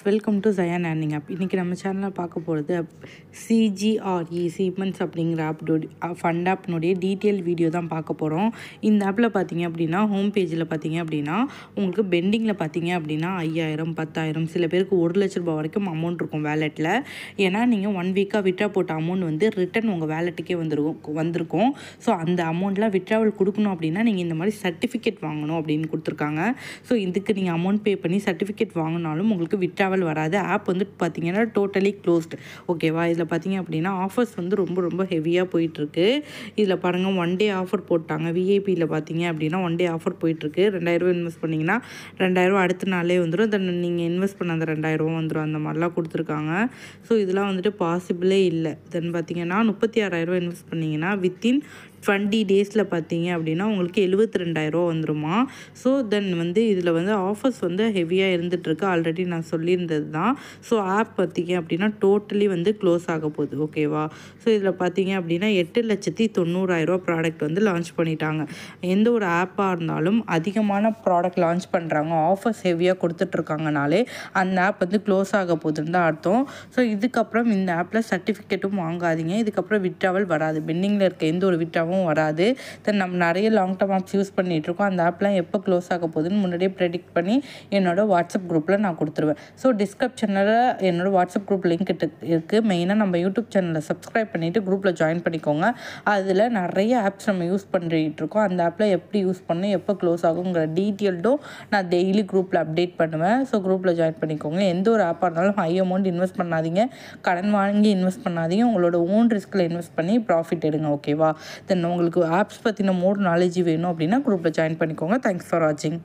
Welcome to ஜயான் earning app. இன்றைக்கி நம்ம சேனலில் பார்க்க போகிறது சிஜிஆர்இ சீமென்ஸ் அப்படிங்கிற ஃபண்ட் ஆப்னுடைய டீட்டெயில் வீடியோ தான் பார்க்க போகிறோம். இந்த ஆப்பில் பார்த்தீங்க அப்படின்னா ஹோம் பேஜில் பார்த்தீங்க அப்படின்னா உங்களுக்கு பெண்டிங்கில் பார்த்தீங்க அப்படின்னா 5000 10,000 சில பேருக்கு 1,00,000 ரூபாய் வரைக்கும் அமௌண்ட் இருக்கும் வேலெட்டில். ஏன்னா நீங்கள் 1 வீக்காக விட்ரா போட்ட அமௌண்ட் வந்து ரிட்டன் உங்கள் வேலெட்டுக்கே வந்திருக்கும். ஸோ அந்த அமௌண்ட்லாம் விட்ராவல் கொடுக்கணும் அப்படின்னா நீங்கள் இந்த மாதிரி சர்டிஃபிகேட் வாங்கணும் அப்படின்னு கொடுத்துருக்காங்க. ஸோ இதுக்கு நீங்கள் அமௌண்ட் பே பண்ணி சர்டிஃபிகேட் வாங்கினாலும் உங்களுக்கு விட்ராவல் வராது. ஆப் வந்து பார்த்தீங்கன்னா டோட்டலி க்ளோஸ்டு. ஓகேவா? இதில் பார்த்தீங்க அப்படின்னா ஆஃபர்ஸ் வந்து ரொம்ப ஹெவியாக போயிட்டுருக்கு. இதில் பாருங்கள், 1 டே ஆஃபர் போட்டாங்க. விஐபியில் பார்த்தீங்க அப்படின்னா 1 டே ஆஃபர் போயிட்டுருக்கு. 2000 இன்வெஸ்ட் பண்ணிங்கன்னா 2000 அடுத்த நாளே வந்துடும். தென் நீங்கள் இன்வெஸ்ட் பண்ண அந்த 2000 வந்துடும். அந்த மாதிரிலாம் கொடுத்துருக்காங்க. ஸோ இதெல்லாம் வந்துட்டு பாசிபிளே இல்லை. தென் பார்த்தீங்கன்னா 36,000 இன்வெஸ்ட் பண்ணிங்கன்னா வித்தின் 20 டேஸில் பார்த்தீங்க அப்படின்னா உங்களுக்கு 72,000 வந்துருமா. ஸோ தென் வந்து இதில் வந்து ஆஃபர்ஸ் வந்து ஹெவியாக இருந்துகிட்ருக்கு. ஆல்ரெடி நான் சொல்லியிருந்தது தான். ஸோ ஆப் பார்த்தீங்க அப்படின்னா டோட்டலி வந்து க்ளோஸ் ஆக போகுது. ஓகேவா? ஸோ இதில் பார்த்தீங்க அப்படின்னா 8,90,000 ப்ராடக்ட் வந்து லான்ச் பண்ணிட்டாங்க. எந்த ஒரு ஆப்பாக இருந்தாலும் அதிகமான ப்ராடக்ட் லான்ச் பண்ணுறாங்க, ஆஃபர்ஸ் ஹெவியாக கொடுத்துட்ருக்காங்கனாலே அந்த ஆப் வந்து க்ளோஸ் ஆக போகுதுன்னு தான் அர்த்தம். ஸோ இதுக்கப்புறம் இந்த ஆப்பில் சர்டிஃபிகேட்டும் வாங்காதீங்க. இதுக்கப்புறம் விட்ராவல் வராது. பெண்டிங்கில் இருக்க எந்த ஒரு விட்ராவும் வராது. தென் நம்ம நிறைய லாங் டர்ம் ஆப்ஸ் யூஸ் பண்ணிகிட்டு இருக்கோம். அந்த ஆப்லாம் எப்போ க்ளோஸ் ஆக போகுதுன்னு முன்னாடியே ப்ரெடிக்ட் பண்ணி என்னோட வாட்ஸ்அப் குரூப்பில் நான் கொடுத்துருவேன். ஸோ டிஸ்கிரிப்ஷனில் என்னோட வாட்ஸ்அப் குரூப் லிங்க் இருக்குது. மெயினாக நம்ம யூடியூப் சேனலை சப்ஸ்கிரைப் பண்ணிவிட்டு குரூப்பில் ஜாயின் பண்ணிக்கோங்க. அதில் நிறைய ஆப்ஸ் நம்ம யூஸ் பண்ணிட்டு இருக்கோம். அந்த ஆப்பில் எப்படி யூஸ் பண்ணணும், எப்போ க்ளோஸ் ஆகுங்கிற டீட்டெயில்டும் நான் டெய்லி குரூப்பில் அப்டேட் பண்ணுவேன். ஸோ குரூப்பில் ஜாயின் பண்ணிக்கோங்க. எந்த ஒரு ஆப்பாக இருந்தாலும் ஹை அமௌண்ட் இன்வெஸ்ட் பண்ணாதீங்க, கடன் வாங்கி இன்வெஸ்ட் பண்ணாதீங்க. உங்களோட ஓன் ரிஸ்கில் இன்வெஸ்ட் பண்ணி ப்ராஃபிட் எடுங்க. ஓகேவா? தென் உங்களுக்கு ஆப்ஸ் பற்றின மோர் நாலேஜ் வேணும் அப்படின்னா குரூப்பில் ஜாயின் பண்ணிக்கோங்க. தேங்க்ஸ் ஃபார் வாட்சிங்.